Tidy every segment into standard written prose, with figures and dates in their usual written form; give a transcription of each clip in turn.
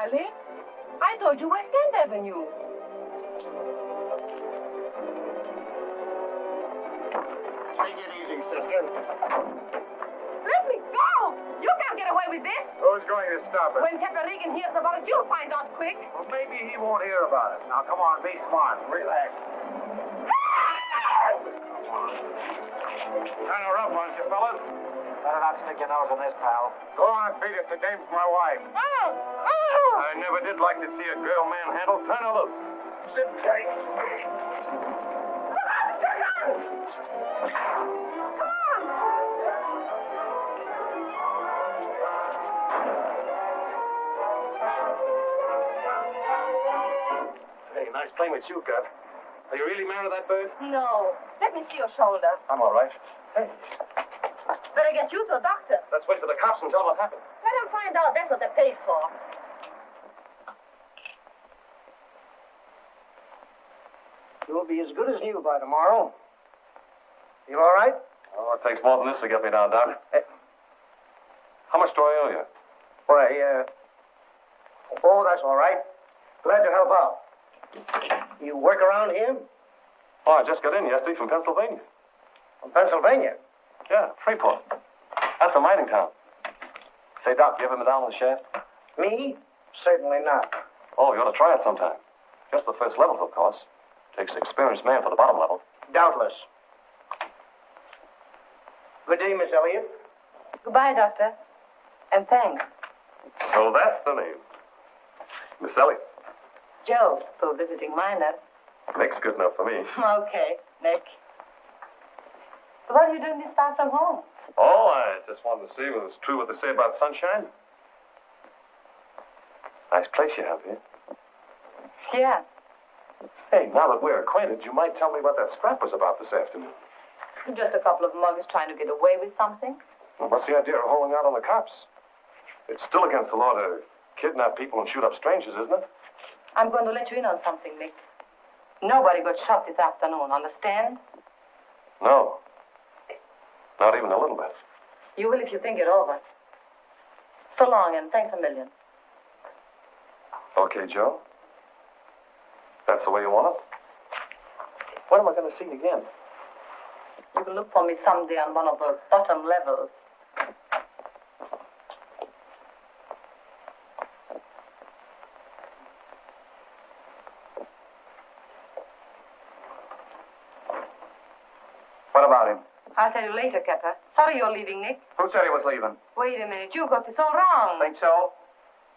Really? I told you West End Avenue. Take it easy, sister. Let me go! You can't get away with this. Who's going to stop us? When Pepper Regan hears about it, you'll find out quick. Well, maybe he won't hear about it. Now, come on, be smart. Relax. Kind of rough, aren't you, fellas? Better not stick your nose in this, pal. Go on, Pete. It's the dame's my wife. I never did like to see a girl manhandled. Turn her loose. Sit tight. Hey, nice playing with you, Gus. Are you really married to that bird? No. Let me see your shoulder. I'm all right. Hey, Better get you to a doctor. let's wait for the cops and tell them what happened. Let them find out. That's what they're paid for. You'll be as good as new by tomorrow. You all right? Oh, it takes more than this to get me down, Doc. How much do I owe you? Why, oh, that's all right. Glad to help out. You work around here? Oh, I just got in yesterday from Pennsylvania. From Pennsylvania? Yeah, Freeport. That's a mining town. Say, Doc, you ever been down on the shaft? Me? Certainly not. Oh, you ought to try it sometime. Just the first level, of course. Takes an experienced man for the bottom level. Doubtless. Good day, Miss Elliott. Goodbye, Doctor. And thanks. So that's the name. Miss Elliott. Joe, for visiting miner. Nick's good enough for me. Okay, Nick. What are you doing this far from home? Oh, I just wanted to see if it was true what they say about sunshine. Nice place you have here. Yeah. Hey, now that we're acquainted, you might tell me what that scrap was about this afternoon. Just a couple of mugs trying to get away with something. Well, what's the idea of holding out on the cops? It's still against the law to kidnap people and shoot up strangers, isn't it? I'm going to let you in on something, Nick. Nobody got shot this afternoon, understand? No. Not even a little bit. You will if you think it over. So long, and thanks a million. Okay, Joe. That's the way you want it? When am I going to see you again? You can look for me someday on one of those bottom levels. What about him? I'll tell you later, Kepper. Sorry you're leaving, Nick. Who said he was leaving? Wait a minute. You got this all wrong. Think so?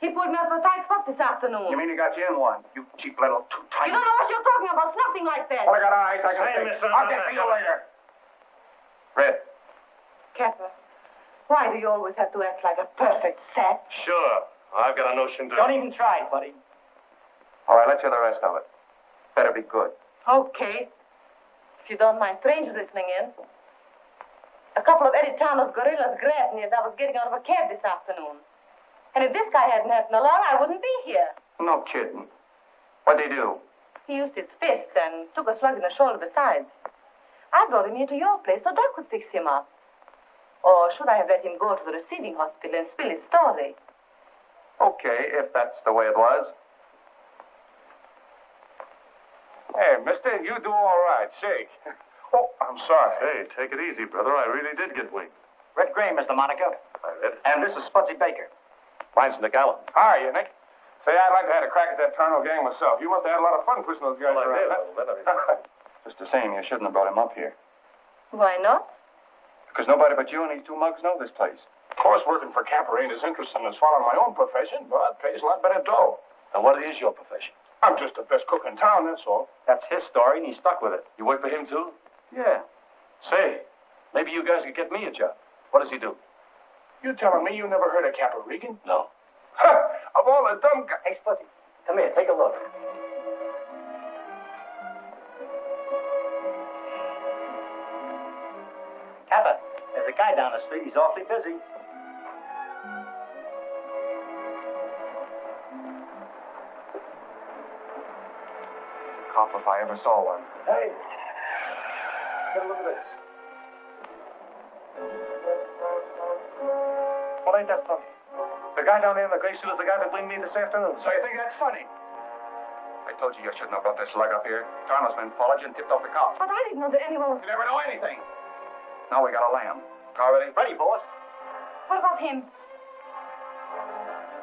He pulled me out of a tight spot this afternoon. You mean he got you in one? You cheap little You too-tight. don't know what you're talking about. It's nothing like that. Well, I got eyes. I can Say, see. mister, I'll get to you later. Red. Kepper, why do you always have to act like a perfect sap? Sure. I've got a notion to... Don't even try, buddy. All right, let's hear the rest of it. Better be good. Okay. If you don't mind strangers listening in. A couple of Eddie Towner's gorillas grabbed me as I was getting out of a cab this afternoon. And if this guy hadn't happened along, I wouldn't be here. No kidding. What'd they do? He used his fist and took a slug in the shoulder besides. I brought him here to your place so Doc could fix him up. Or should I have let him go to the receiving hospital and spill his story? Okay, if that's the way it was. Hey, mister, you do all right. Shake. Oh, I'm sorry. Hey, take it easy, brother. I really did get winged. Red Gray, Mr. Monica. I read. And this is Spudsy Baker. Mine's Nick Allen. How are you, Nick? Say, I'd like to have a crack at that Tarno gang myself. You must have had a lot of fun pushing those guys Well, I around. did a little bit. Just the same, you shouldn't have brought him up here. Why not? Because nobody but you and these two mugs know this place. Of course, working for Capper ain't as interesting as following my own profession, but it pays a lot better dough. And what is your profession? I'm just the best cook in town, that's all. That's his story, and he stuck with it. You work for him, too? Yeah. Say, maybe you guys could get me a job. What does he do? You telling me you never heard of Capper Regan? No. Of all the dumb guys. Hey, Spudsy, come here, take a look. Capper, there's a guy down the street. He's awfully busy. Cop if I ever saw one. Hey, get a look at this. What ain't that stuff? The guy down there in the gray suit is the guy that blamed me this afternoon. So you think that's funny? I told you shouldn't have brought this slug up here. Charles been followed you and tipped off the cops. But I didn't know that anyone... You never know anything. Now we got a lamb. Car ready? Ready, boss. What about him?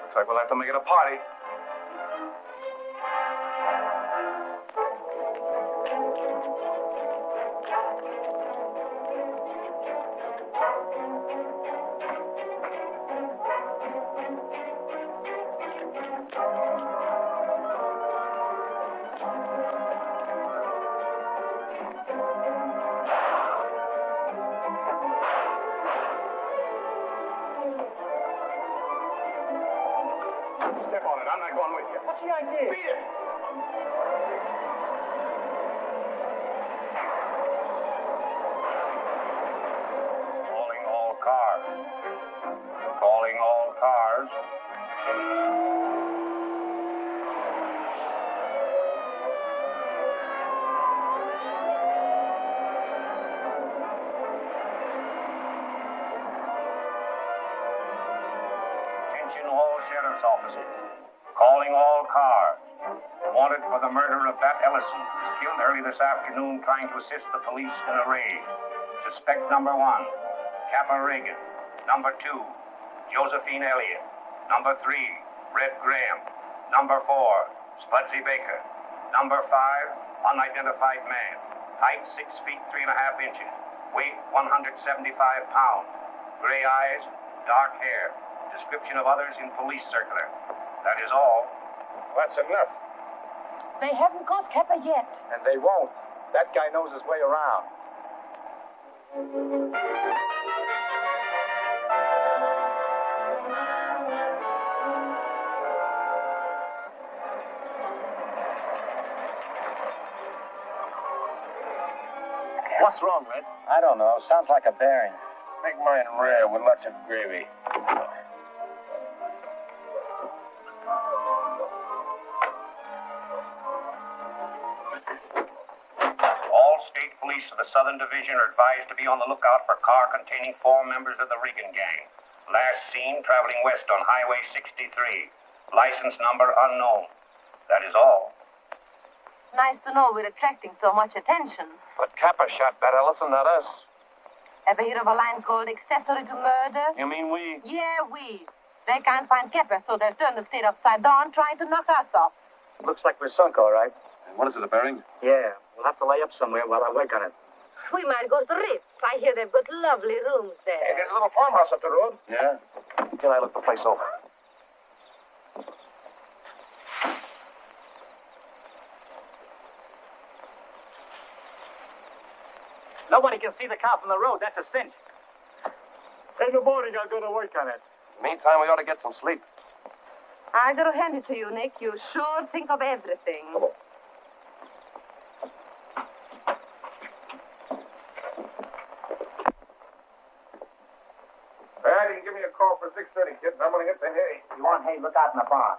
Looks like we'll have to make it a party. Step on it. I'm not going with you. What's the idea? Beat it. Calling all cars. Calling all cars. Attention all sheriff's offices. Calling all cars. Wanted for the murder of Bat Ellison, who was killed early this afternoon trying to assist the police in a raid. Suspect number 1, Kappa Reagan. Number 2, Josephine Elliott. Number 3, Red Graham. Number 4, Spudsy Baker. Number 5, unidentified man. Height 6 feet 3.5 inches. Weight 175 pounds. Gray eyes, dark hair. Description of others in police circular. That is all. That's enough. They haven't caught Kappa yet. And they won't. That guy knows his way around. What's wrong, Red? I don't know. Sounds like a bearing. Make mine rare with lots of gravy. All state police of the Southern Division are advised to be on the lookout for car containing 4 members of the Reagan gang. Last seen traveling west on Highway 63. License number unknown. That is all. Nice to know we're attracting so much attention. But Kappa shot Bat Ellison, not us. Ever hear of a line called accessory to murder? You mean we? Yeah, we. They can't find Kappa, so they'll turn the state upside down trying to knock us off. Looks like we're sunk, all right. What is it, a bearing? Yeah, we'll have to lay up somewhere while I work on it. We might go to the Ritz. I hear they've got lovely rooms Hey, there. there's a little farmhouse up the road. Yeah? Till I look the place over. Nobody can see the car from the road. That's a cinch. In the morning, I'll go to work on it. Meantime, we ought to get some sleep. I gotta hand it to you, Nick. You sure think of everything. Come on. Dad, you can give me a call for 6:30, kid. I'm gonna hit the hay. You want hay? Look out in the barn.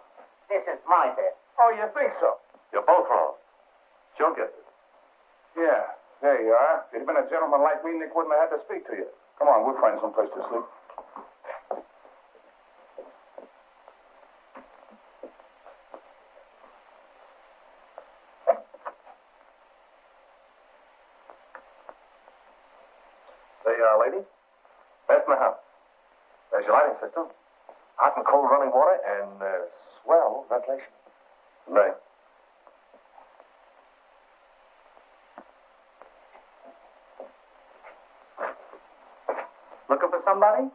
This is my bed. Oh, you think so? You're both wrong. She'll get this. Yeah, there you are. If you'd been a gentleman like me, Nick wouldn't have had to speak to you. Come on, we'll find some place to sleep. There you are, lady. That's my house. There's your lighting system. Hot and cold running water and swell ventilation. Right. Looking for somebody?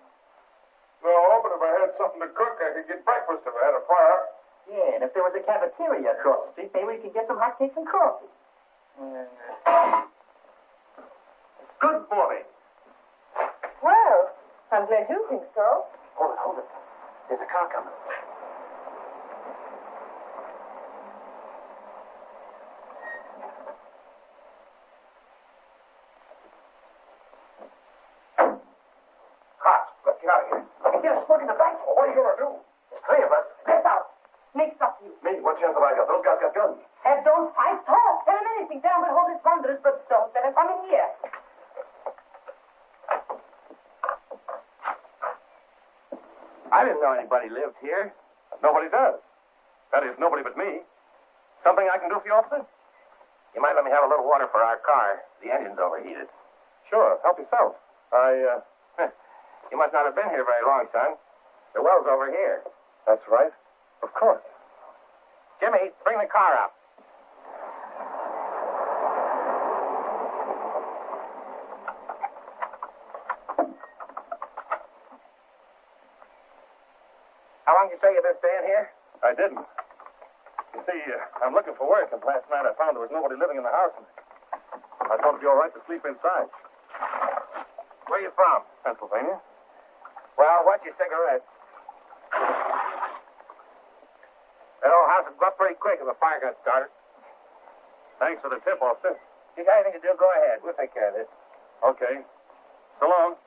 No, but if I had something to cook, I could get breakfast if I had a fire. Yeah, and if there was a cafeteria across the street, maybe we could get some hotcakes and coffee. Good morning. Well, I'm glad you think so. Hold it. There's a car coming. Hot. Let's get out of here. I can hear a smoke in the back. Well, what are you going to do? There's 3 of us. Get out. Nick's up to you. Me? What chance have I got? Those guys got guns. Don't fight. Talk. Tell him anything. Tell him we'll hold his wonders, but don't let him come in here. I didn't know anybody lived here. Nobody does. That is, nobody but me. Something I can do for you, officer? You might let me have a little water for our car. The engine's overheated. Sure, help yourself. You must not have been here very long, son. The well's over here. That's right. Of course. Jimmy, bring the car up. How long did you say you've been staying here? I didn't. You see, I'm looking for work, and last night I found there was nobody living in the house. I thought it'd be all right to sleep inside. Where are you from? Pennsylvania. Well, what's your cigarette? That old house would go up pretty quick if a fire got started. Thanks for the tip, officer. You got anything to do, go ahead. We'll take care of this. Okay. So long.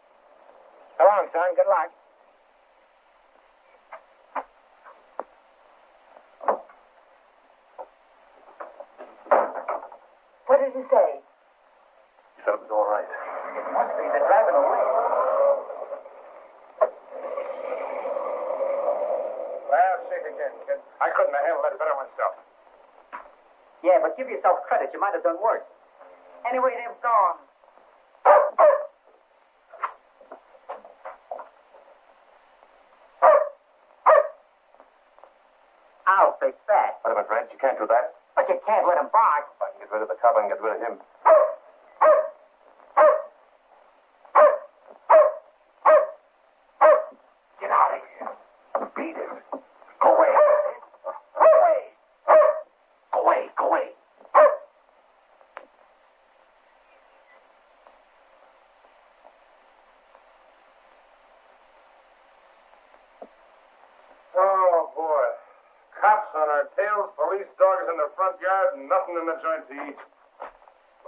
So long, son. Good luck. What did he say? He said it was all right. It must be. They're driving away. Well, shake again, kid. I couldn't have handled that better myself. Yeah, but give yourself credit. You might have done worse. Anyway, they've gone. I'll fix that. Wait a minute, Red. You can't do that. But you can't let him bark. If I can get rid of the cop, I can get rid of him. Get out of here. Beat it. Go away. Go away. Go away. Go away. Oh, boy. Cops on our tails, police dogs in the front yard, and nothing in the joint to eat.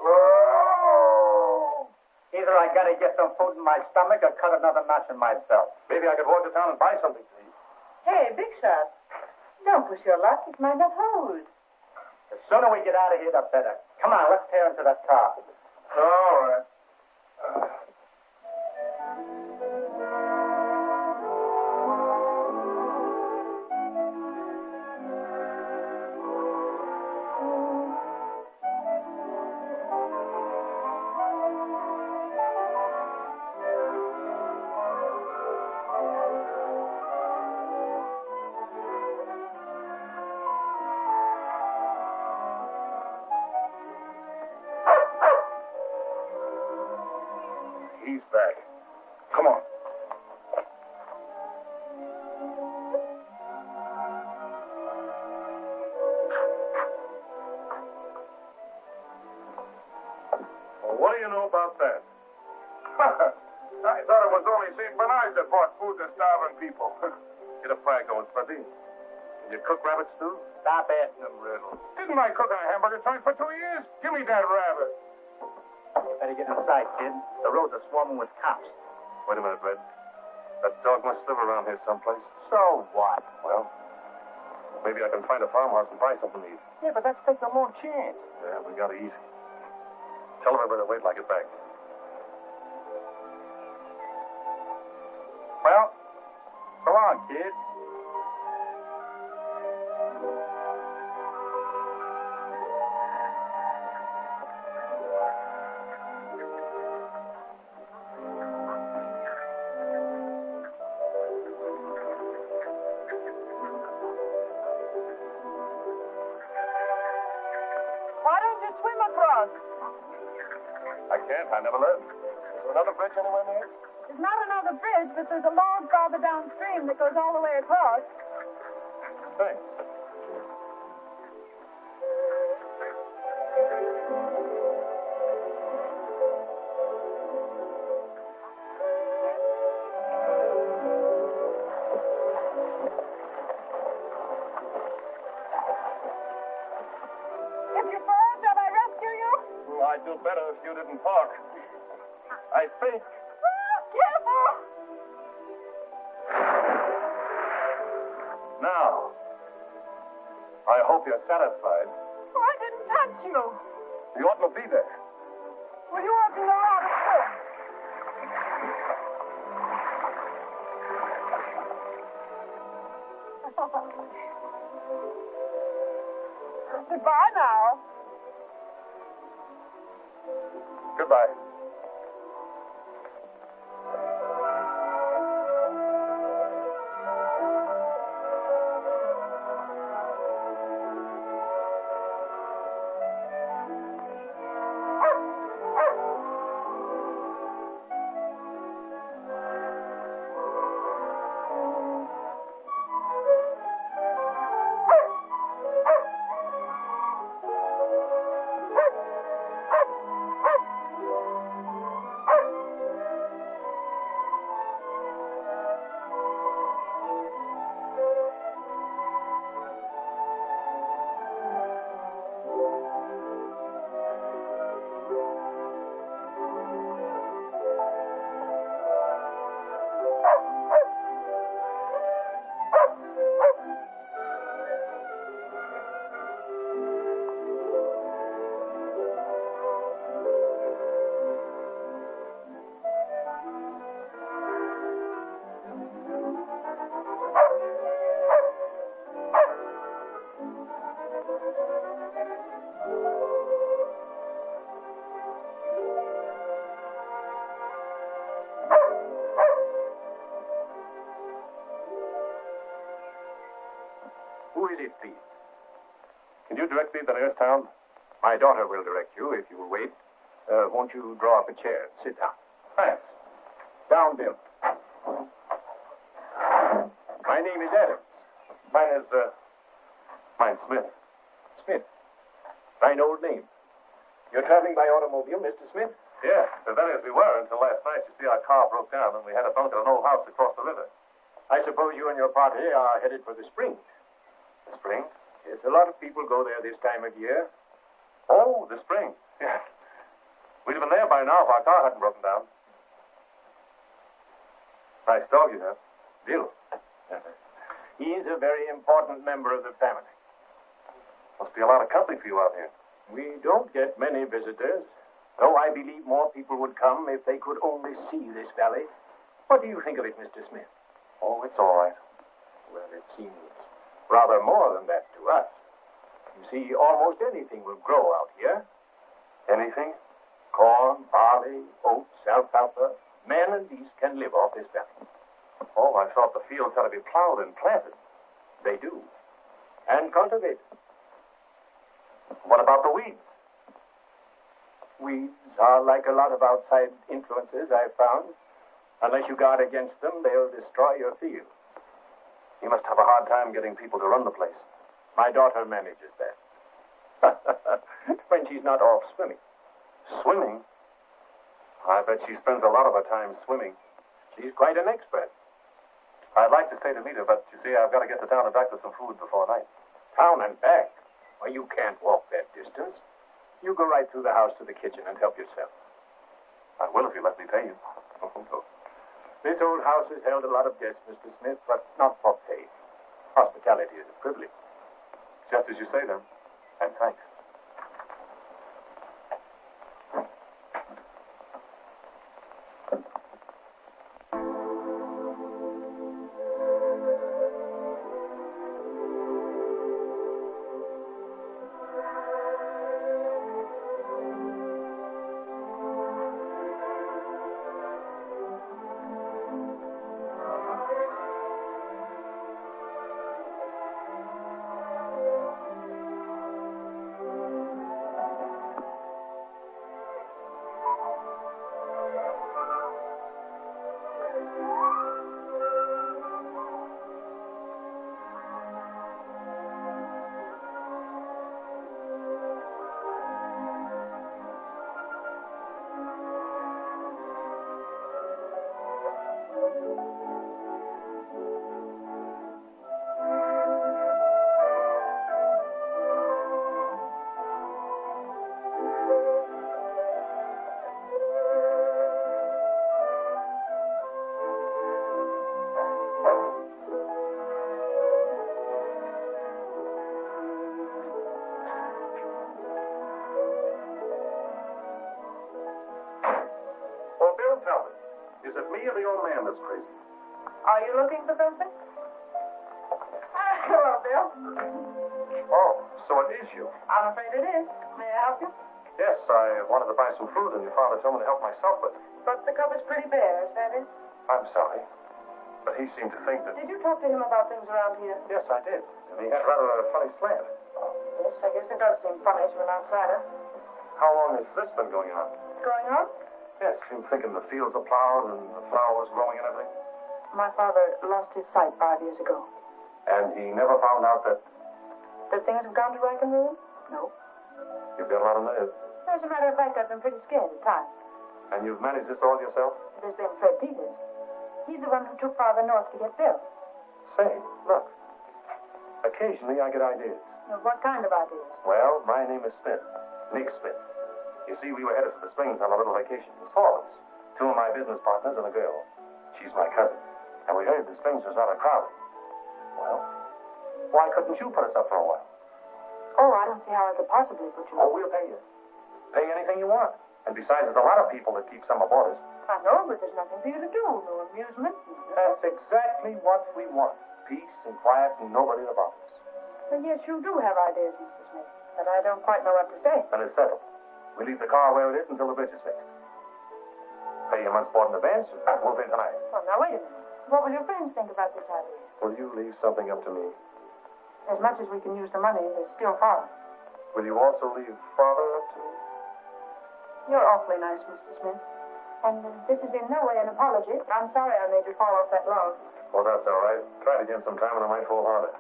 Oh! Either I gotta get some food in my stomach or cut another notch in my belt. Maybe I could walk to town and buy something to eat. Hey, Big Shot. Don't push your luck. It might not hold. The sooner we get out of here, the better. Come on, let's tear into that car. All right. He's back. Come on. Well, what do you know about that? I thought it was only St. Bernard that brought food to starving people. Get a fry going, Steffi. Can you cook rabbit stew? Stop asking them riddles. Didn't I cook a hamburger joint for 2 years? Give me that rabbit. You better get inside, kid. The roads are swarming with cops. Wait a minute, Red. That dog must live around here someplace. So what? Well, maybe I can find a farmhouse and buy something to eat. Yeah, but that's taking a long chance. Yeah, we gotta eat. Tell everybody to wait till I get back. Well, so long, kid. Why don't you swim across? I can't. I never learned. Is there another bridge anywhere near? There's not another bridge, but there's a log farther downstream that goes all the way across. Thanks. If you fall, shall I rescue you? I'd do better if you didn't talk. I think. Careful! Now, I hope you're satisfied. Oh, I didn't touch you. You oughtn't to be there. Well, you ought to know how to swim. Goodbye now. Goodbye. Who is it, please? Can you direct me to the nearest town? My daughter will direct you, if you will wait. Won't you draw up a chair? Sit down. Thanks. Down, Bill. My name is Adams. Mine's Smith. Smith. Fine old name. You're traveling by automobile, Mr. Smith? Yeah, as many as we were until last night. You see, our car broke down and we had to bunk at an old house across the river. I suppose you and your party are headed for the spring. The spring? Yes, a lot of people go there this time of year. Oh, the spring. Yeah. We'd have been there by now if our car hadn't broken down. Nice dog you have. Bill. He's a very important member of the family. Must be a lot of company for you out here. We don't get many visitors, though I believe more people would come if they could only see this valley. What do you think of it, Mr. Smith? Oh, it's all right. Well, it seems rather more than that to us. You see, almost anything will grow out here. Anything? Corn, barley, oats, alfalfa. Men and beasts can live off this valley. Oh, I thought the fields had to be plowed and planted. They do. And cultivated. What about the weeds? Weeds are like a lot of outside influences I've found. Unless you guard against them, they'll destroy your field. You must have a hard time getting people to run the place. My daughter manages that. When she's not off swimming. Swimming? I bet she spends a lot of her time swimming. She's quite an expert. I'd like to stay to meet her, but you see, I've got to get to town and back with some food before night. Town and back? Well, you can't walk that distance. You go right through the house to the kitchen and help yourself. I will if you let me pay you. Oh, no. This old house has held a lot of guests, Mr. Smith, but not for pay. Hospitality is a privilege. Just as you say, then. And thanks. Is it me or the old man that's crazy? Are you looking for something? good issue. I'm afraid it is. May I help you? Yes, I wanted to buy some food, and your father told me to help myself, but But the cupboard's pretty bare, is that it? I'm sorry. But he seemed to think that... Did you talk to him about things around here? Yes, I did. And he had rather a funny slant. Yes, I guess it does seem funny to an outsider. How long has this been going on? Going on? Yes, him thinking the fields are plowed and the flowers growing and everything. My father lost his sight 5 years ago. And he never found out that That things have gone to rack and ruin? No. you've got a lot of nerve. As a matter of fact, I've been pretty scared at times. And you've managed this all yourself? It has been Fred Peters. He's the one who took Father north to get Bill. Say, look. Occasionally I get ideas. Now, what kind of ideas? Well, my name is Smith. Nick Smith. You see, we were headed for the Springs on a little vacation. It's 4 of us. 2 of my business partners and a girl. She's my cousin. And we heard the Springs was rather crowded. Well, why couldn't you put us up for a while? Oh, I don't see how I could possibly put you Oh, we'll pay you. Pay anything you want. And besides, there's a lot of people that keep summer boarders. I know, but there's nothing for you to do. No amusement. That's exactly what we want. Peace and quiet and nobody to bother us. Well, yes, you do have ideas, Mr. Smith. But I don't quite know what to say. And it's settled. We leave the car where it is until the bridge is fixed. Pay your month's board in advance and move in tonight. Well, now, wait a minute. What will your friends think about this idea? Will you leave something up to me? As much as we can use the money, there's still Father. Will you also leave Father up to me? You're awfully nice, Mr. Smith. And this is in no way an apology. I'm sorry I made you fall off that log. Well, that's all right. Try it again sometime and I might fall harder.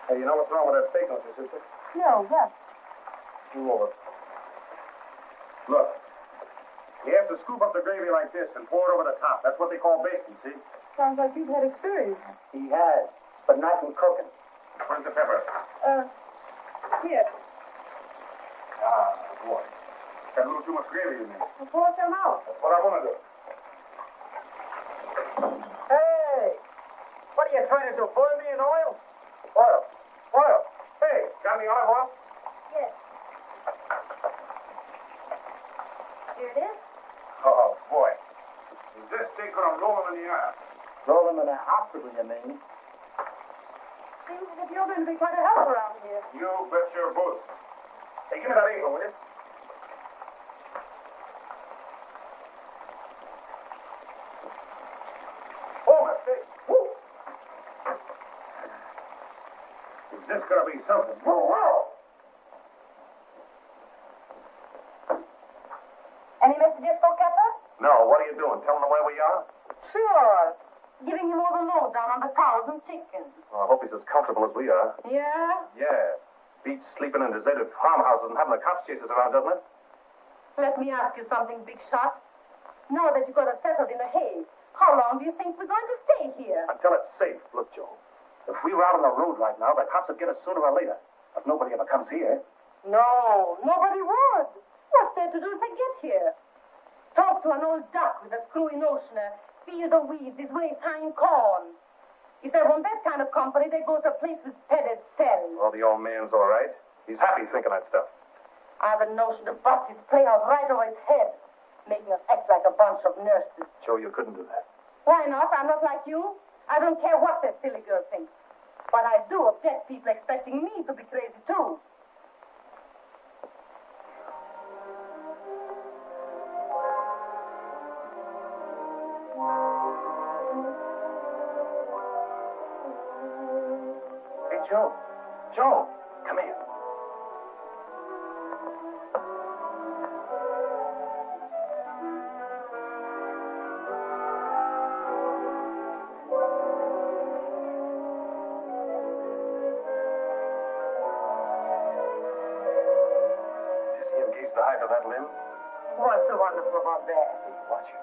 Hey, you know what's wrong with that steak, don't you, sister? No, what? Move over. Look. You have to scoop up the gravy like this and pour it over the top. That's what they call basting, see? Sounds like you've had experience. He has, but not in cooking. Where's the pepper? Here. Ah, boy. Got a little too much gravy in there. Well, pour some out. That's what I want to do. Hey! What are you trying to do, boil me in oil? Oil. Oil. Hey, got any olive oil? Yes. Here it is. Oh, boy. Is this steak going to roll in the air? Roll him in a hospital, you mean? Seems as if you're going to be quite a help around here. You bet your boots. Hey, give me that apron, will you? Oh, my steak. Woo! Is this going to be something? Whoa, whoa! Any messages for Kepper? No, what are you doing? Telling them where we are? Sure. Giving him all the lowdown on the cows and chickens. Well, I hope he's as comfortable as we are. Yeah? Yeah. Beats sleeping in deserted farmhouses and having the cops chase us around, doesn't it? Let me ask you something, Big Shot. Now that you got us settled in a haze, how long do you think we're going to stay here? Until it's safe. Look, Joe. If we were out on the road right now, the cops would get us sooner or later. But nobody ever comes here. No, nobody would. What's there to do if they get here? Talk to an old duck with a screwy notioner, feel the weeds his way tying corn. If they want that kind of company, they go to a place with padded cells. Well, the old man's all right. He's happy thinking that stuff. I've a notion to bust his playhouse right over his head, making us act like a bunch of nurses. Joe, you couldn't do that. Why not? I'm not like you. I don't care what that silly girl thinks. But I do object people expecting me to be crazy, too. Hey, Joe. Joe, come here. Did you see him gaze the height of that limb? What's so wonderful about that? Watch him.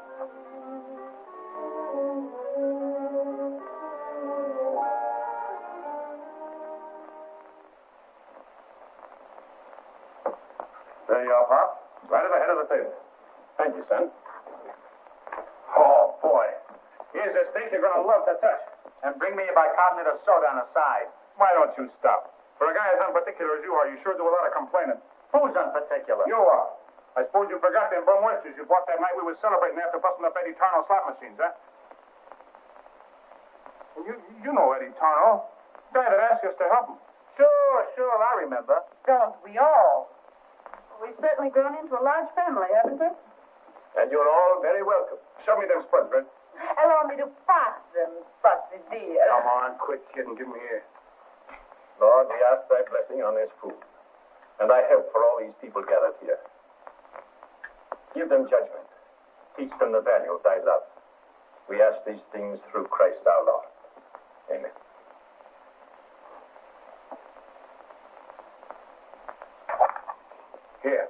There you are, Pop. Right at the head of the table. Thank you, son. Oh, boy. Here's a steak you're going to love to touch. And bring me a bicarbonate of soda on the side. Why don't you stop? For a guy as unparticular as you are, you sure do a lot of complaining. Who's in particular? You are. I suppose you forgot them bum oysters you bought that night we were celebrating after busting up Eddie Tarno's slot machines, huh? And you You know Eddie Tarnow. Guy that asked us to help him. Sure, I remember. Don't we all? We've certainly grown into a large family, haven't we? And you're all very welcome. Show me them spuds, Red. Allow me to pass them, Spotty dear. Come on, quit kidding. Give me here. Lord, we ask thy blessing on this food. And thy help for all these people gathered here. Give them judgment. Teach them the value of thy love. We ask these things through Christ our Lord. Amen. Here.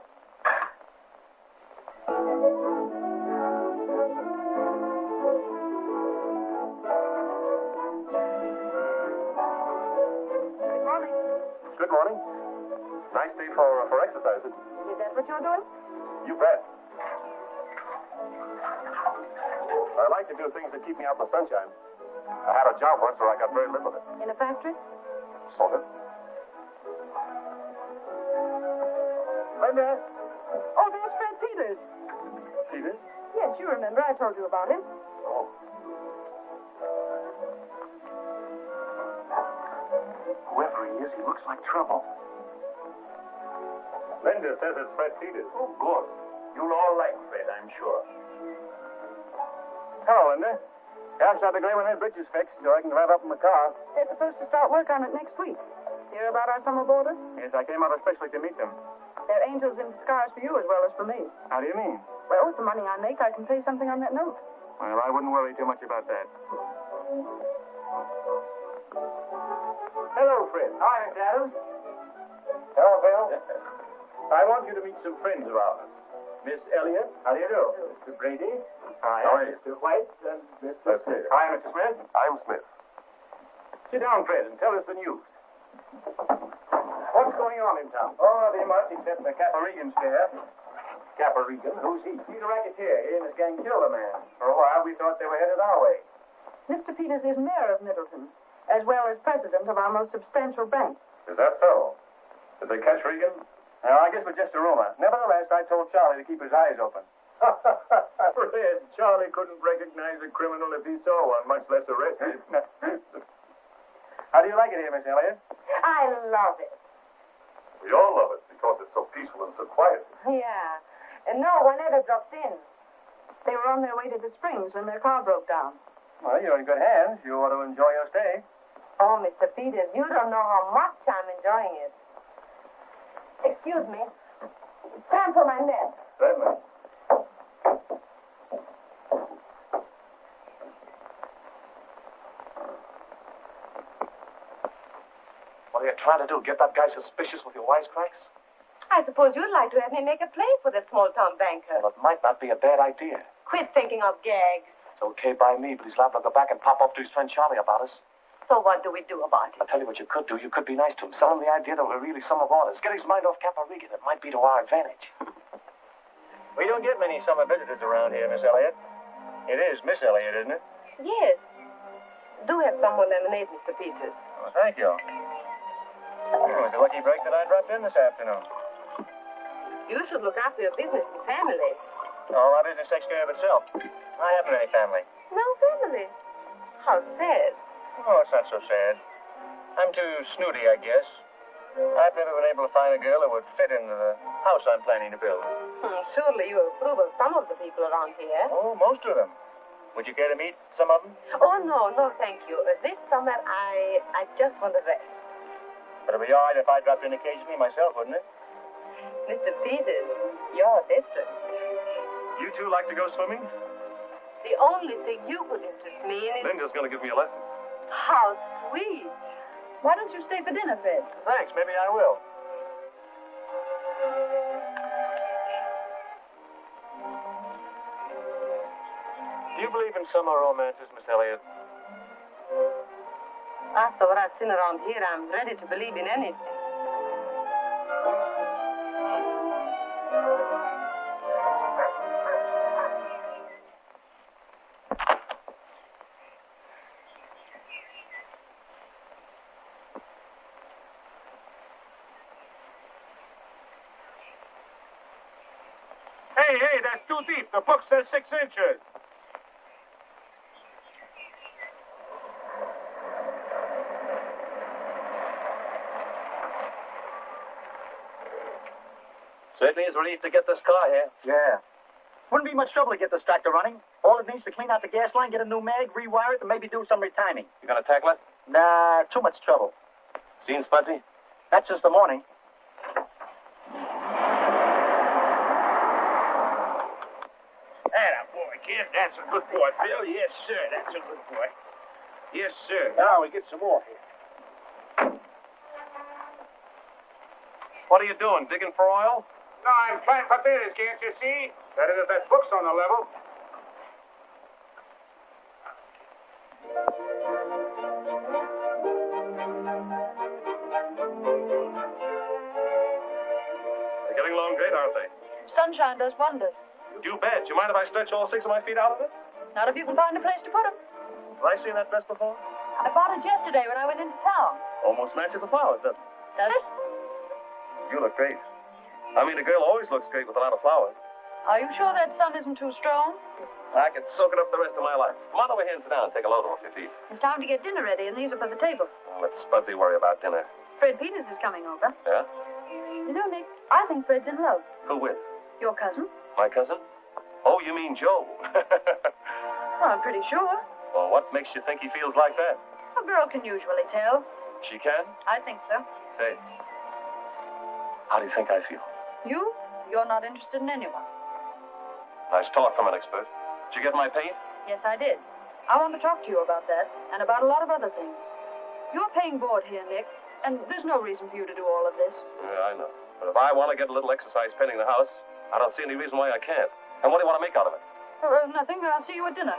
Good morning. Nice day for exercise. Is that what you're doing? You bet. I like to do things that keep me out in the sunshine. I had a job once where I got very little of it. In a factory? Sort of. Linda? Oh, there's Fred Peters. Peters? Yes, you remember. I told you about him. Oh. Whoever he is, he looks like trouble. Linda says it's Fred Peters. Oh, good. You'll all like Fred, I'm sure. Hello, Linda. Outside the Grayman Head Bridge is fixed, so I can drive up in the car. They're supposed to start work on it next week. Hear about our summer boarders? Yes, I came out especially to meet them. They're angels in disguise for you as well as for me. How do you mean? Well, with the money I make, I can pay something on that note. Well, I wouldn't worry too much about that. Hello, Fred. Hi, Mr. Adams. Hello, Bill. I want you to meet some friends of ours. Miss Elliott. How do you do? Mr. Brady. Hi. How are you? Mr. White and Mr. Smith. Hi, Mr. Smith. I'm Smith. Sit down, Fred, and tell us the news. What's going on in town? Oh, nothing much except the Caparigan scare. Caparigan? Who's he? He's a racketeer. He and his gang killed a man. For a while, we thought they were headed our way. Mr. Peters is mayor of Middleton, as well as president of our most substantial bank. Is that so? Did they catch Regan? Well, I guess it was just a rumor. Nevertheless, I told Charlie to keep his eyes open. Fred, Charlie couldn't recognize a criminal if he saw one, much less arrest him. How do you like it here, Miss Elliott? I love it. We all love it because it's so peaceful and so quiet. Yeah. And no one ever dropped in. They were on their way to the Springs when their car broke down. Well, you're in good hands. You ought to enjoy your stay. Oh, Mr. Peters, you don't know how much I'm enjoying it. Excuse me. Time for my net. Certainly. What are you trying to do? Get that guy suspicious with your wisecracks? I suppose you'd like to have me make a play for the small-town banker. Well, it might not be a bad idea. Quit thinking of gags. It's okay by me, but he's liable to go back and pop off to his friend Charlie about us. So what do we do about it? I'll tell you what you could do. You could be nice to him. Sell him the idea that we're really summer boarders. Get his mind off Caparigan. It might be to our advantage. We don't get many summer visitors around here, Miss Elliott. It is Miss Elliott, isn't it? Yes. Do have some more lemonade, Mr. Peters. Oh, thank you. It was a lucky break that I dropped in this afternoon. You should look after your business and family. Oh, my business takes care of itself. I haven't any family. No family? How sad. Oh, it's not so sad. I'm too snooty, I guess. I've never been able to find a girl that would fit into the house I'm planning to build. Surely you approve of some of the people around here. Oh, most of them. Would you care to meet some of them? Oh, no, thank you. This summer, I just want to rest. But it'd be all right if I dropped in occasionally myself, wouldn't it? Mr. Peters, you're different. You two like to go swimming? The only thing you could interest me in is... Linda's going to give me a lesson. How sweet. Why don't you stay for dinner, Fred? Thanks, maybe I will. Do you believe in summer romances, Miss Elliott? After what I've seen around here, I'm ready to believe in anything. Hey, that's too deep. The book says 6 inches. Certainly is a relief to get this car here. Yeah. Wouldn't be much trouble to get this tractor running. All it needs to clean out the gas line, get a new mag, rewire it, and maybe do some retiming. You gonna tackle it? Nah, too much trouble. Seen Spudsy? That's just the morning. Atta boy, kid. That's a good boy, Bill. Yes, sir. That's a good boy. Yes, sir. Now we get some more here. What are you doing, digging for oil? No, I'm planting potatoes, can't you see? That is, if that book's on the level. They're getting along great, aren't they? Sunshine does wonders. You bet. You mind if I stretch all 6 of my feet out of it? Not if you can find a place to put them. Have I seen that dress before? I bought it yesterday when I went into town. Almost matches the flowers, doesn't it? Does it? You look great. I mean, a girl always looks great with a lot of flowers. Are you sure that sun isn't too strong? I could soak it up the rest of my life. Come on over here and sit down and take a load off your feet. It's time to get dinner ready, and these are for the table. Let Spudsy worry about dinner. Fred Peters is coming over. Yeah? You know, Nick, I think Fred's in love. Who with? Your cousin? My cousin? Oh, you mean Joe? Well, I'm pretty sure. Well, what makes you think he feels like that? A girl can usually tell. She can? I think so. Say, how do you think I feel? You? You're not interested in anyone. Nice talk from an expert. Did you get my paint? Yes, I did. I want to talk to you about that, and about a lot of other things. You're paying board here, Nick, and there's no reason for you to do all of this. Yeah, I know. But if I want to get a little exercise painting the house, I don't see any reason why I can't. And what do you want to make out of it? Nothing. I'll see you at dinner.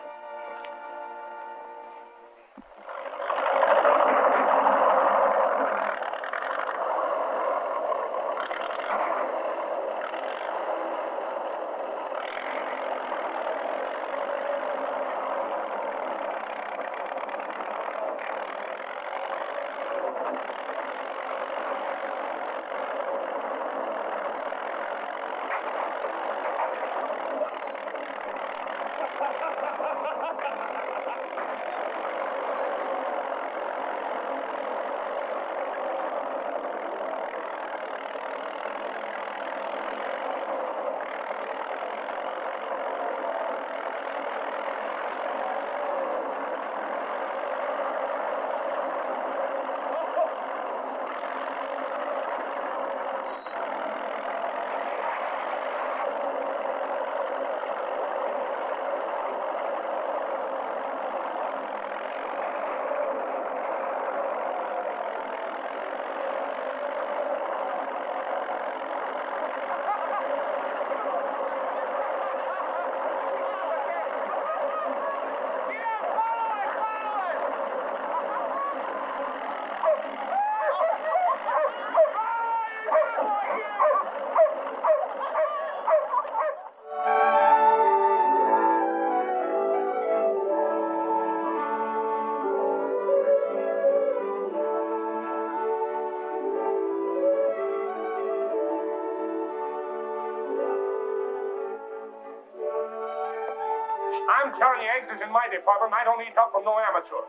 I'm telling you, eggs is in my department. I don't need help from no amateur.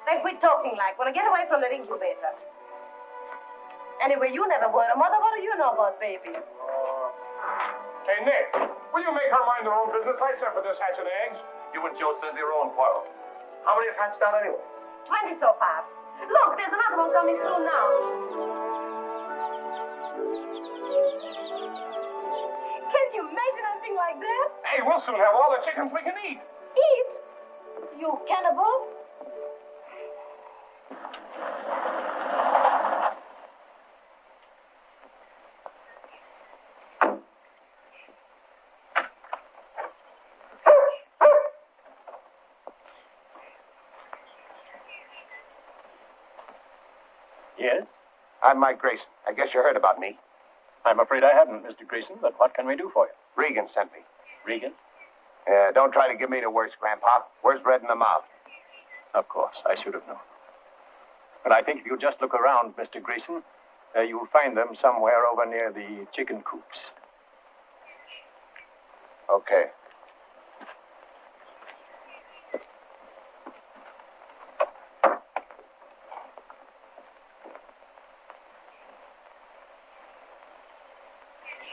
Then quit talking like. Wanna get away from that incubator. Anyway, you never were a mother. What do you know about babies? Hey, Nick, will you make her mind her own business? I sent for this hatch of eggs. You and Joe said your own quarrel. How many have hatched out anyway? 20 so far. Look, there's another one coming through now. Can you imagine anything like that? Hey, we'll soon have all the chickens we can eat. Eat? You cannibal? Yes? I'm Mike Grayson. I guess you heard about me. I'm afraid I haven't, Mr. Grayson, but what can we do for you? Regan sent me. Regan? Don't try to give me the worst, Grandpa. Where's bread in the mouth? Of course, I should have known. But I think if you just look around, Mr. Grayson, you'll find them somewhere over near the chicken coops. Okay.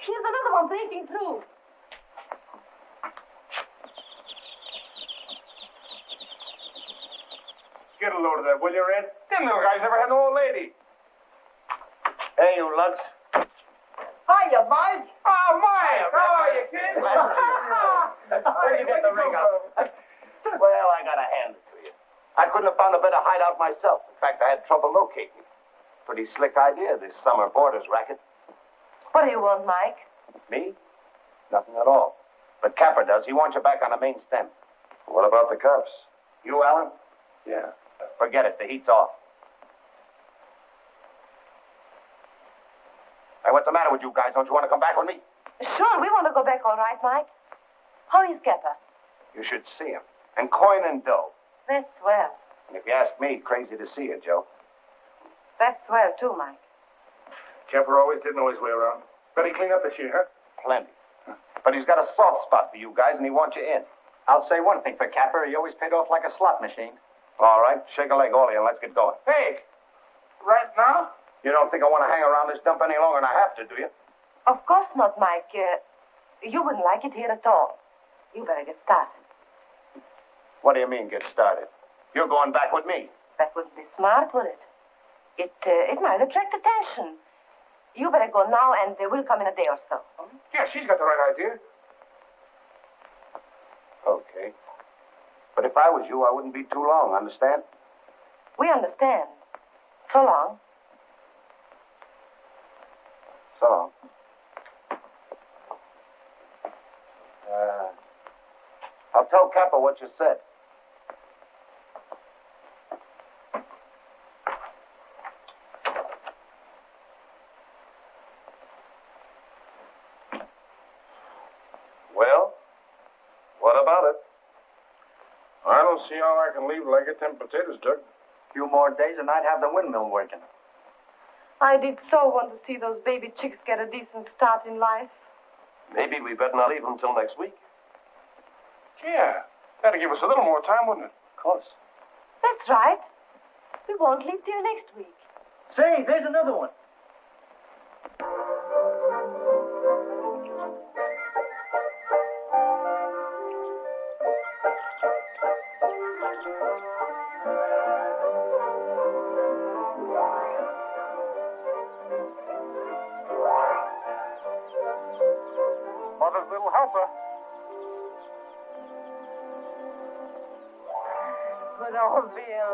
Here's there's another one breaking through. Get a load of that, will you, Red? Them little guys never had no old lady. Hey, you lunch. Hiya, Mike. Oh, Mike, how are you, kid? Where'd you get the ring out? Well, I gotta hand it to you. I couldn't have found a better hideout myself. In fact, I had trouble locating it. Pretty slick idea, this summer boarders racket. What do you want, Mike? Me? Nothing at all. But Capper does. He wants you back on the main stem. What about the cops? You, Alan? Yeah. Forget it. The heat's off. Hey, what's the matter with you guys? Don't you want to come back with me? Sure, we want to go back all right, Mike. How is Gepper? You should see him. And coin and dough. That's swell. And if you ask me, crazy to see you, Joe. That's swell, too, Mike. Kemper always did know his way around. Better clean up this year, huh? Plenty. But he's got a soft spot for you guys, and he wants you in. I'll say one thing for Capper. He always paid off like a slot machine. All right, shake a leg, all of you, and let's get going. Hey, right now? You don't think I want to hang around this dump any longer than I have to, do you? Of course not, Mike. You wouldn't like it here at all. You better get started. What do you mean, get started? You're going back with me. That wouldn't be smart, would it? It might attract attention. You better go now, and we'll come in a day or so. Yeah, she's got the right idea. Okay. But if I was you, I wouldn't be too long, understand? We understand. So long. So long. I'll tell Capper what you said. Well, what about it? I don't see how I can leave till I get them potatoes dug. A few more days and I'd have the windmill working. I did so want to see those baby chicks get a decent start in life. Maybe we better not leave until next week. Yeah, that'd give us a little more time, wouldn't it? Of course. That's right. We won't leave till next week. Say, there's another one. Mother's little helper. Good old Bill.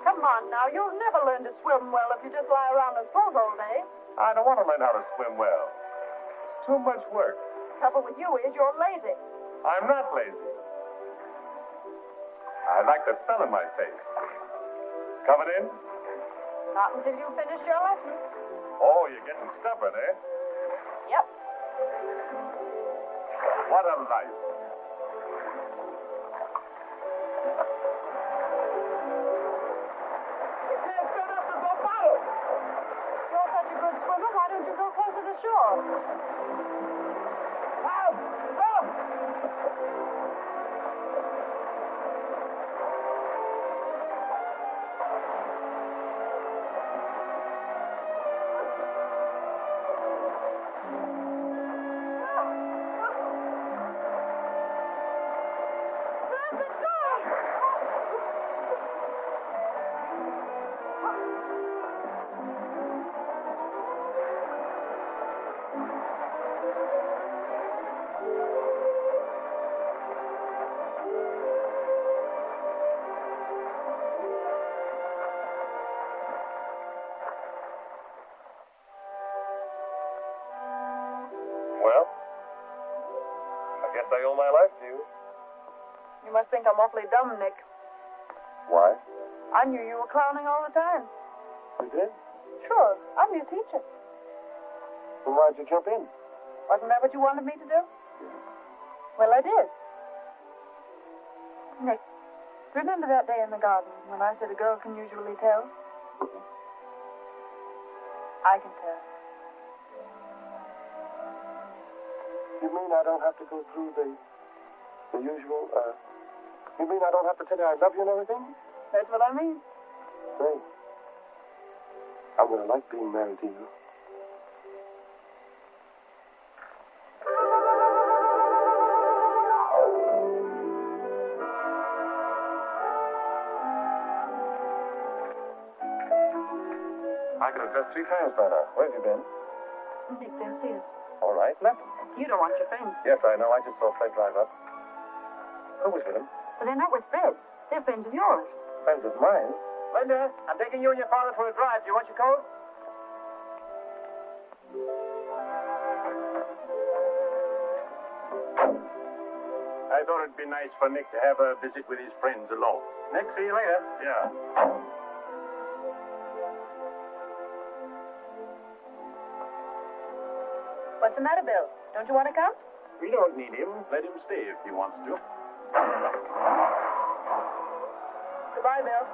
Come on now, you'll never learn to swim well if you just lie around and float all day. I don't want to learn how to swim well. It's too much work. Trouble with you is you're lazy. I'm not lazy. I like the sun in my face. Coming in? Not until you finish your lesson. Oh, you're getting stubborn, eh? Yep. What a life. You can't fill up the bottle. You're such a good swimmer, why don't you go closer to shore? Help! Help! Well, I guess I owe my life to you. You must think I'm awfully dumb, Nick. Why? I knew you were clowning all the time. You did? Sure, I'm your teacher. Well, why'd you jump in? Wasn't that what you wanted me to do? Well, I did. Nick, remember that day in the garden when I said a girl can usually tell? I can tell. You mean I don't have to go through the usual You mean I don't have to tell you I love you and everything? That's what I mean. Say, I'm going to like being married to you. I could have dressed 3 times by now. Where have you been? Nick, they'll see us. All right, left. You don't want your friends. Yes, I know. I just saw Fred drive up. Who was with him? But they're not with Fred. They're friends of yours. Friends of mine. Linda, I'm taking you and your father for a drive. Do you want your coat? I thought it'd be nice for Nick to have a visit with his friends alone. Nick, see you later. Yeah. What's the matter, Bill? Don't you want to come? We don't need him. Let him stay if he wants to. Goodbye, Bill.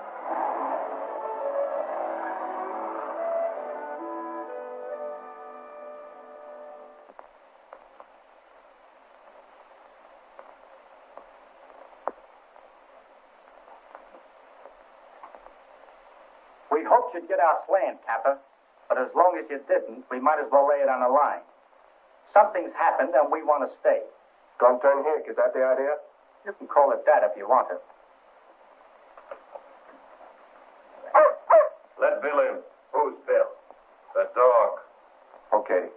We hoped you'd get our slant, Capper. But as long as you didn't, we might as well lay it on the line. Something's happened, and we want to stay. Don't turn here. Is that the idea? You can call it that if you want to. Let Bill in. Who's Bill? The dog. Okay.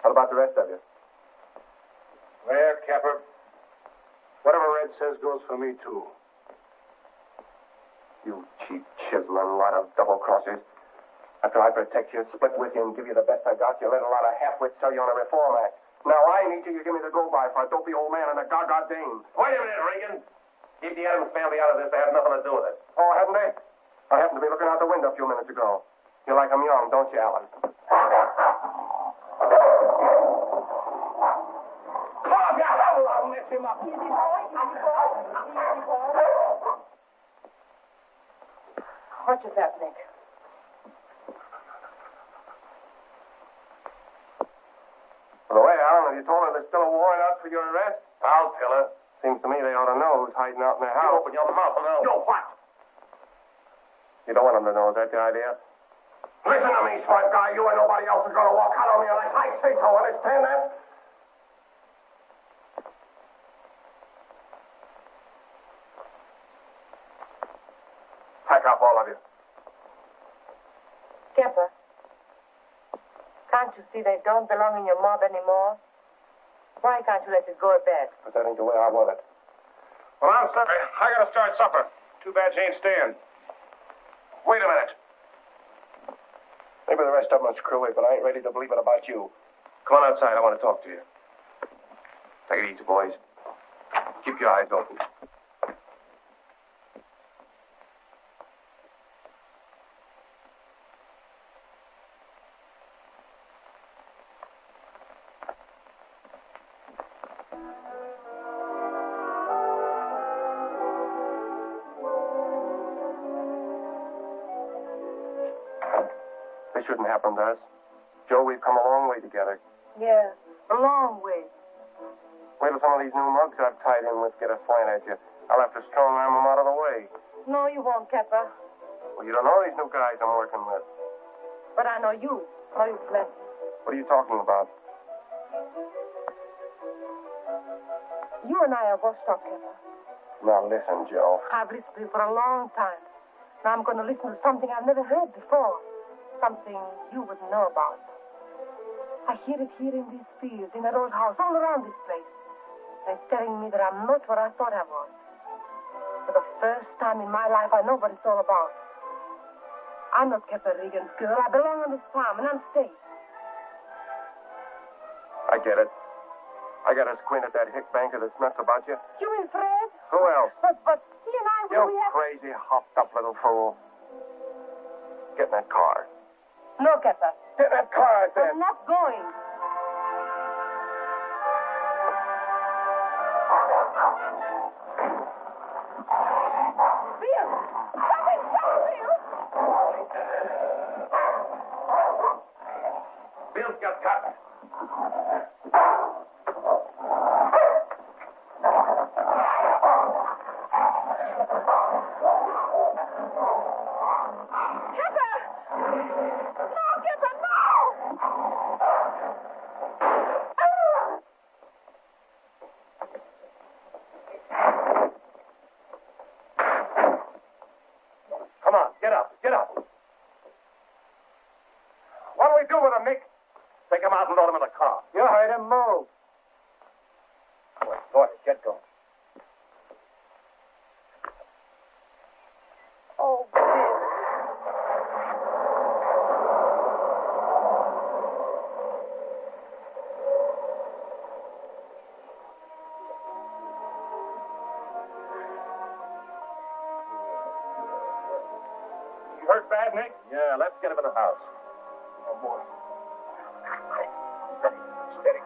What about the rest of you? Where, Capper? Whatever Red says goes for me, too. You cheap, chiseling lot of double-crossers. After I protect you, split with you, and give you the best I got, you let a lot of half-wits sell you on a reform act. Now I need you to give me the go-by for a dopey old man and a gaga dame. Wait a minute, Regan. Keep the Adams family out of this. They have nothing to do with it. Oh, haven't they? I happened to be looking out the window a few minutes ago. You like 'em young, don't you, Alan? Him up. Easy, boy. Easy, boy. Easy, boy. What just happened, Nick? By the way, Alan, have you told her there's still a warrant out for your arrest? I'll tell her. Seems to me they ought to know who's hiding out in their You house. open your mouth and I'll... Yo, what? You don't want them to know. Is that the idea? Listen to me, smart guy. You and nobody else is going to walk out on me unless I say so. Understand that? Pack up, all of you. Skipper, can't you see they don't belong in your mob anymore? Why can't you let it go at that? But that ain't the way I want it. Well, I'm sorry. I got to start supper. Too bad she ain't staying. Wait a minute. Maybe the rest of them are screwy, but I ain't ready to believe it about you. Come on outside. I want to talk to you. Take it easy, boys. Keep your eyes open. This shouldn't happen to us. Joe, we've come a long way together. Yeah, a long way. Wait till some of these new mugs I've tied in with get a slant at you. I'll have to strong arm them out of the way. No, you won't, Kepper. Well, you don't know these new guys I'm working with. But I know you. Know you plenty. What are you talking about? You and I are both stuck, Kepper. Now listen, Joe. I've listened to you for a long time. Now I'm going to listen to something I've never heard before. Something you wouldn't know about. I hear it here in these fields, in that old house, all around this place. And it's telling me that I'm not what I thought I was. For the first time in my life, I know what it's all about. I'm not Kepper Regan's girl. I belong on this farm, and I'm safe. I get it. I got to squint at that hick banker that's nuts about you. You and Fred? Who else? But he and I, You we have... crazy, hopped-up little fool. Get in that car. No, Kepper. Get in that car, I said. I'm not going. Bill's got caught. Come on, get up, get up. What do we do with him, Nick? Take him out and load him in the car. You heard him. Move. Go ahead, get going. Oh, Bill. You hurt bad, Nick? Yeah, let's get him in the house. Oh, boy. Steady.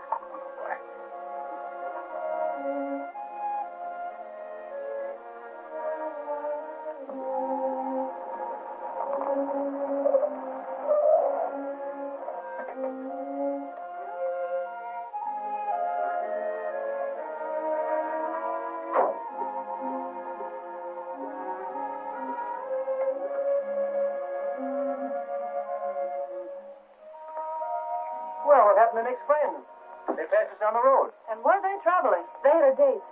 Well, what happened to Nick's friends? They passed us on the road. And were they traveling? They had a date.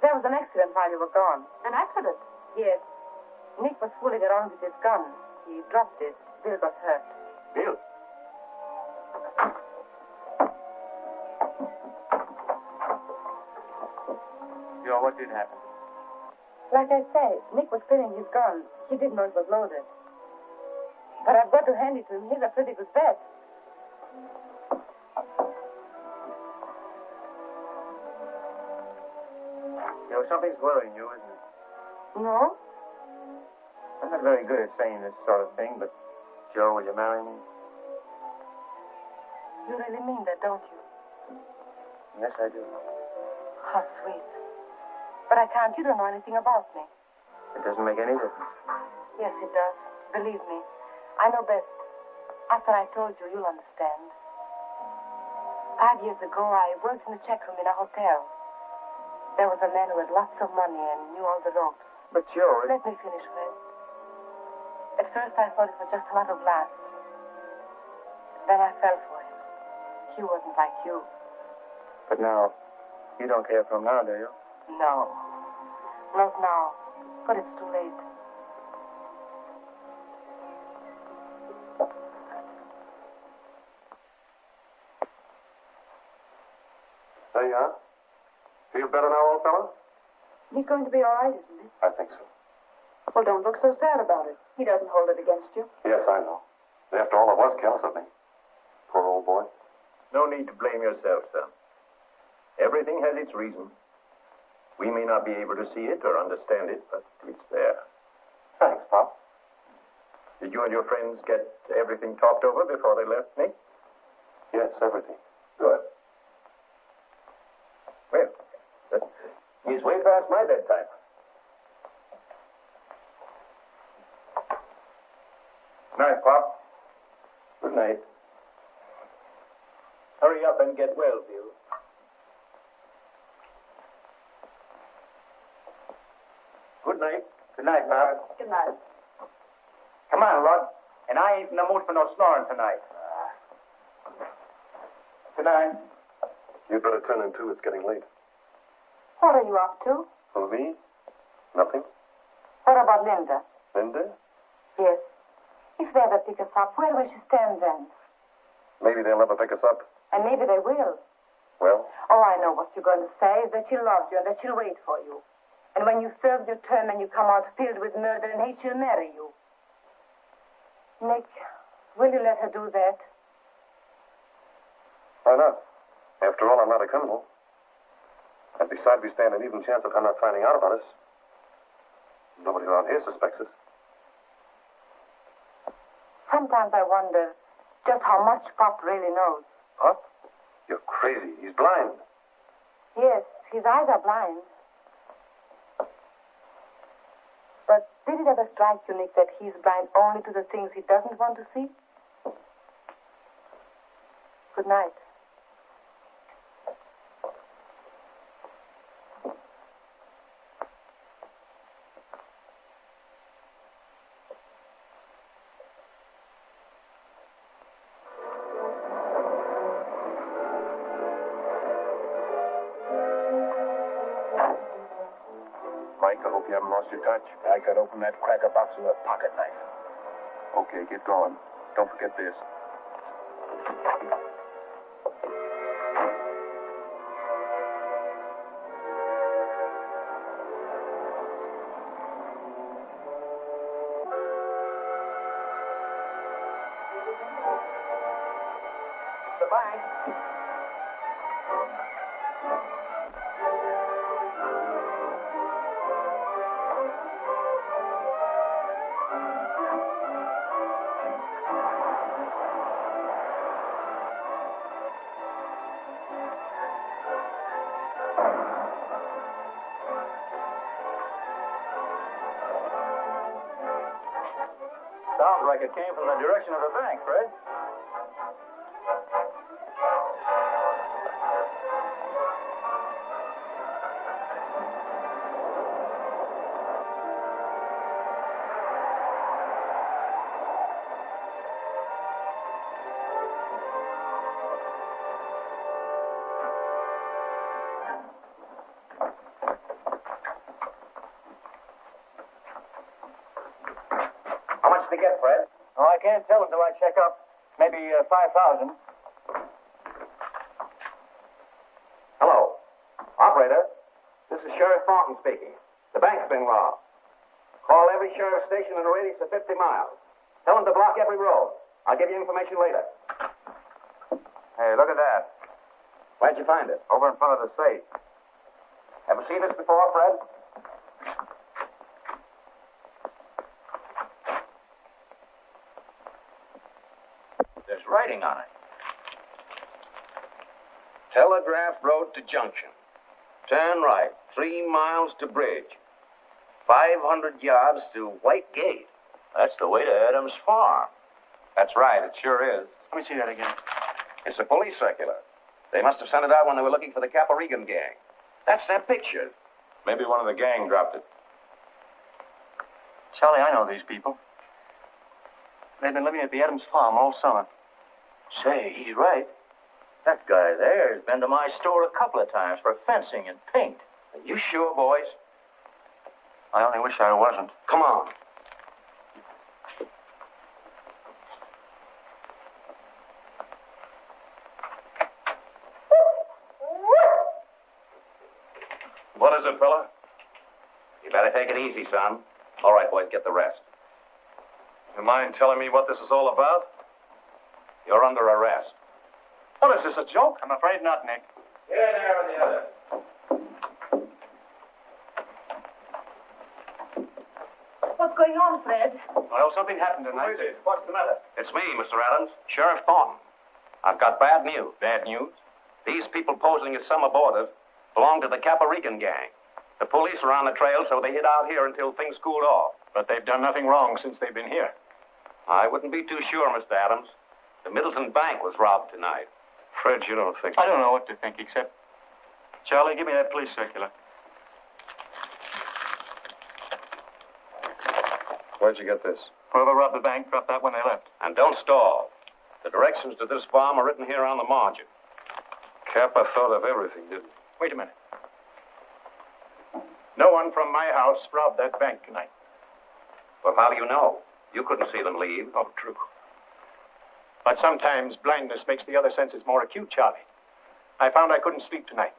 There was an accident while you were gone. An accident? Yes. Nick was fooling around with his gun. He dropped it. Bill got hurt. Bill. Joe, what did happen? Like I say, Nick was filling his gun. He didn't know it was loaded. But I've got to hand it to him. He's a pretty good bet. Joe, something's worrying you, isn't it? No? I'm not very good at saying this sort of thing, but Joe, will you marry me? You really mean that, don't you? Yes, I do. How sweet. But I can't. You don't know anything about me. It doesn't make any difference. Yes, it does. Believe me. I know best. After I told you, you'll understand. 5 years ago, I worked in the check room in a hotel. There was a man who had lots of money and knew all the ropes. But Joe, Let me finish first. At first, I thought it was just a lot of last. Then I fell for him. He wasn't like you. But now, you don't care for him now, do you? No. Not now. But it's too late. There you are. Feel better now, old fellow? He's going to be all right, isn't he? I think so. Well, don't look so sad about it. He doesn't hold it against you. Yes, I know. After all, it was careless of me. Poor old boy. No need to blame yourself, son. Everything has its reason. We may not be able to see it or understand it, but it's there. Thanks, Pop. Did you and your friends get everything talked over before they left, Nick? Yes, everything. Good. Well, he's way past my bedtime. Night, Pop. Good night. Hurry up and get well, Bill. Good night. Good night, Bob. Good night. Come on, Rod. And I ain't in the mood for no snoring tonight. Good night. You'd better turn in, too. It's getting late. What are you up to? For me? Nothing. What about Linda? Linda? Yes. If they ever pick us up, where will she stand then? Maybe they'll never pick us up. And maybe they will. Well? Oh, I know what you're going to say, that she loves you and that she'll wait for you. And when you serve your term and you come out filled with murder and hate, she'll marry you. Nick, will you let her do that? Why not? After all, I'm not a criminal. And besides, we stand an even chance of her not finding out about us. Nobody around here suspects us. Sometimes I wonder just how much Pop really knows. Pop? You're crazy. He's blind. Yes, His eyes are blind. But did it ever strike you, Nick, that he's blind only to the things he doesn't want to see? Good night. Mike, I hope you haven't lost your touch. I could open that cracker box with a pocket knife. Okay, get going. Don't forget this. Goodbye. Sounds like it came from the direction of the bank, Fred. How much to get, Fred? Oh, I can't tell until I check up. Maybe 5,000. Hello. Operator, this is Sheriff Thornton speaking. The bank's been robbed. Call every sheriff station in a radius of 50 miles. Tell them to block every road. I'll give you information later. Hey, look at that. Where'd you find it? Over in front of the safe. Ever seen this before, Fred? There's writing on it. Telegraph Road to Junction. Turn right. 3 miles to Bridge. 500 yards to White Gate. That's the way to Adams Farm. That's right, it sure is. Let me see that again. It's a police circular. They must have sent it out when they were looking for the Caparigan gang. That's their picture. Maybe one of the gang dropped it. Charlie, I know these people. They've been living at the Adams Farm all summer. Say, he's right. That guy there has been to my store a couple of times for fencing and paint. Are you sure, boys? I only wish I wasn't. Come on. What is it, fella? You better take it easy, son. All right, boys, get the rest. You mind telling me what this is all about? You're under arrest. What is this, a joke? I'm afraid not, Nick. Get in there with the other. What's going on, Fred? Well, something happened tonight. What's the matter? It's me, Mr. Adams, Sheriff Thornton. I've got bad news. Bad news? These people posing as some abortive belong to the Caparigan gang. The police are on the trail, so they hid out here until things cooled off. But they've done nothing wrong since they've been here. I wouldn't be too sure, Mr. Adams. The Middleton Bank was robbed tonight. Fred, you don't think... I don't know what to think, except... Charlie, give me that police circular. Where'd you get this? Whoever robbed the bank dropped that when they left. And don't stall. The directions to this farm are written here on the margin. Kappa thought of everything, didn't he? Wait a minute. No one from my house robbed that bank tonight. Well, how do you know? You couldn't see them leave. Oh, true. But sometimes blindness makes the other senses more acute, Charlie. I found I couldn't sleep tonight.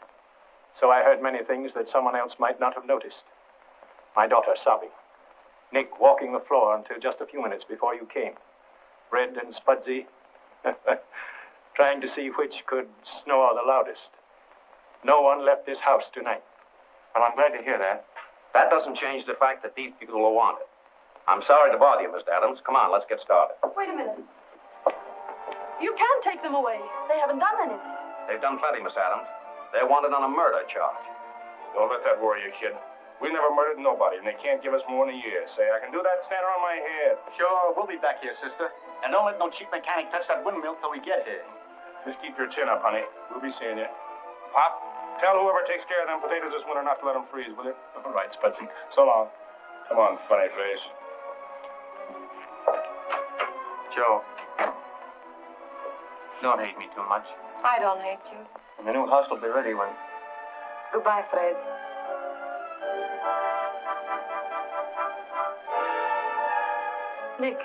So I heard many things that someone else might not have noticed. My daughter sobbing. Nick walking the floor until just a few minutes before you came. Red and Spudsy trying to see which could snore the loudest. No one left this house tonight. Well, I'm glad to hear that. That doesn't change the fact that these people are wanted. I'm sorry to bother you, Mr. Adams. Come on, let's get started. Wait a minute. You can take them away. They haven't done anything. They've done plenty, Miss Adams. They're wanted on a murder charge. Don't let that worry you, kid. We never murdered nobody, and they can't give us more than a year. Say, I can do that standing on my head. Sure, we'll be back here, sister. And don't let no cheap mechanic touch that windmill till we get here. Just keep your chin up, honey. We'll be seeing you. Pop, tell whoever takes care of them potatoes this winter not to let them freeze, will you? All right, Spudsy. So long. Come on, funny face. Joe, don't hate me too much. I don't hate you. And the new house will be ready when... Goodbye, Fred. Nick,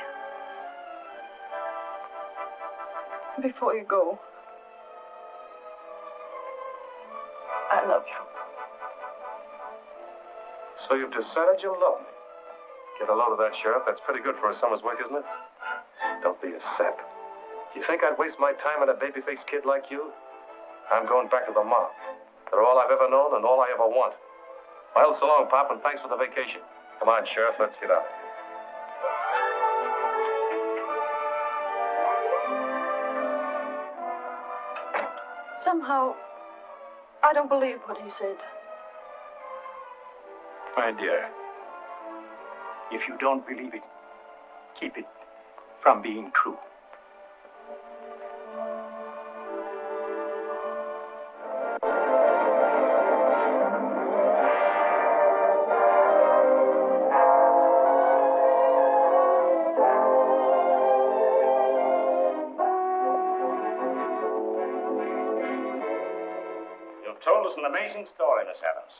before you go, I love you. So you've decided you love me. Get a load of that, Sheriff. That's pretty good for a summer's work, isn't it? Don't be a sap. You think I'd waste my time on a baby-faced kid like you? I'm going back to the mob. They're all I've ever known and all I ever want. Well, so long, Pop, and thanks for the vacation. Come on, Sheriff, let's get out. Somehow, I don't believe what he said. My dear, if you don't believe it, keep it from being true. You've told us an amazing story, Miss Adams.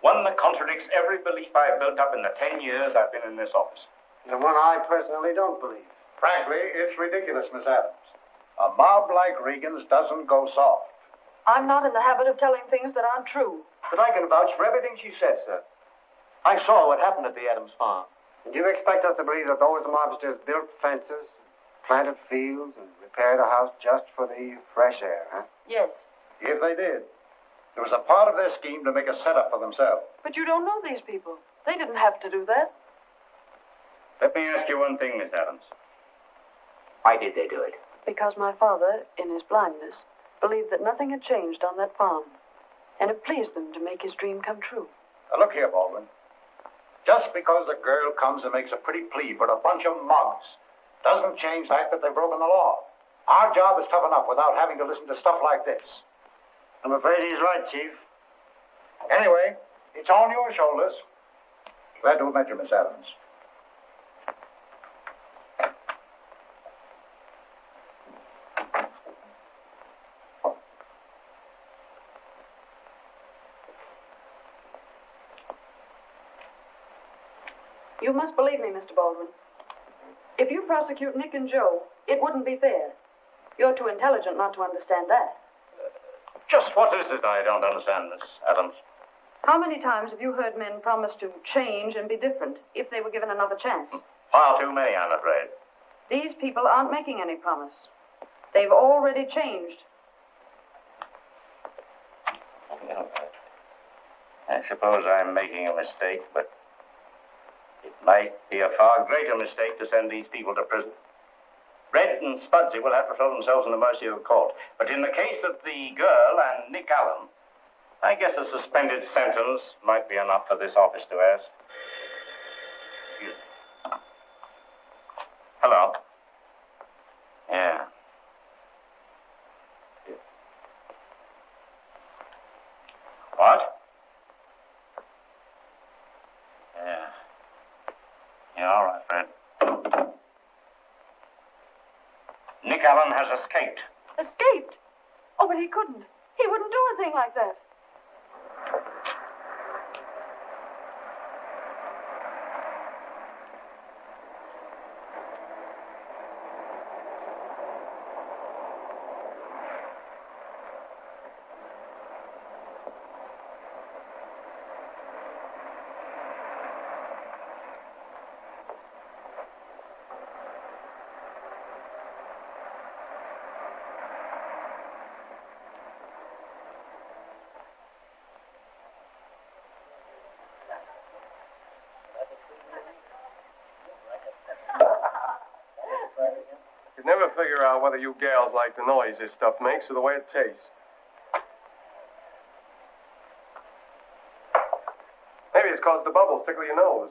One that contradicts every belief I've built up in the 10 years I've been in this office. And one I personally don't believe. Frankly, it's ridiculous, Miss Adams. A mob like Regan's doesn't go soft. I'm not in the habit of telling things that aren't true. But I can vouch for everything she said, sir. I saw what happened at the Adams farm. And you expect us to believe that those mobsters built fences, planted fields, and repaired a house just for the fresh air, huh? Yes. If they did, it was a part of their scheme to make a setup for themselves. But you don't know these people. They didn't have to do that. Let me ask you one thing, Miss Adams. Why did they do it? Because my father, in his blindness, believed that nothing had changed on that farm. And it pleased them to make his dream come true. Now, look here, Baldwin. Just because a girl comes and makes a pretty plea for a bunch of mugs doesn't change the fact that they've broken the law. Our job is tough enough without having to listen to stuff like this. I'm afraid he's right, Chief. Anyway, it's on your shoulders. Glad to have met you, Miss Adams. You must believe me, Mr. Baldwin. If you prosecute Nick and Joe, it wouldn't be fair. You're too intelligent not to understand that. Just what is it I don't understand, Miss Adams? How many times have you heard men promise to change and be different if they were given another chance? Far too many, I'm afraid. These people aren't making any promise. They've already changed. Well, I suppose I'm making a mistake, but it might be a far greater mistake to send these people to prison. Red and Spudsy will have to throw themselves in the mercy of the court. But in the case of the girl and Nick Allen, I guess a suspended sentence might be enough for this office to ask. Excuse me. Hello. Yeah. What? Yeah. Yeah, all right, Fred. Nick Allen has escaped. Escaped? Oh, but he couldn't. He wouldn't do a thing like that. You'd never figure out whether you gals like the noise this stuff makes or the way it tastes. always cause the bubbles tickle your nose.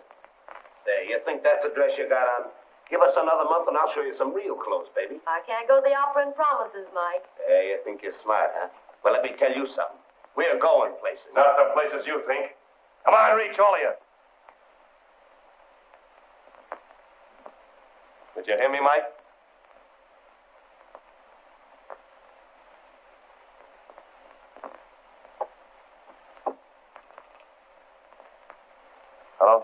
Say, you think that's the dress you got on? Give us another month and I'll show you some real clothes, baby. I can't go to the opera and promises, Mike. Hey, you think you're smart, huh? Well, let me tell you something. We're going places. Not the places you think. Come on, reach, all of you. Did you hear me, Mike? Hello?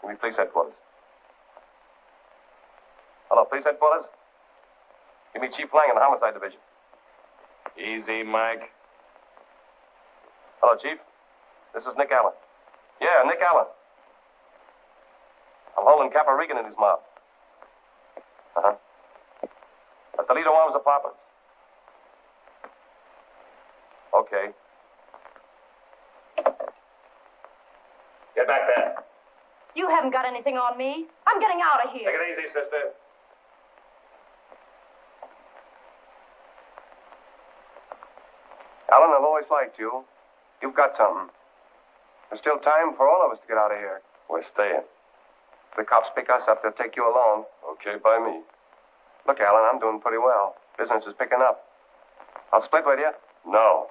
Give me police headquarters. Hello, police headquarters? Give me Chief Lang in the homicide division. Easy, Mike. Hello, Chief. This is Nick Allen. Yeah, Nick Allen. I'm holding Capper Regan and his mob. Uh-huh. At Toledo Arms Apartments. Okay. Get back there. You haven't got anything on me. I'm getting out of here. Take it easy, sister. Alan, I've always liked you. You've got something. There's still time for all of us to get out of here. We're staying. If the cops pick us up, they'll take you along. Okay, by me. Look, Alan, I'm doing pretty well. Business is picking up. I'll split with you. No.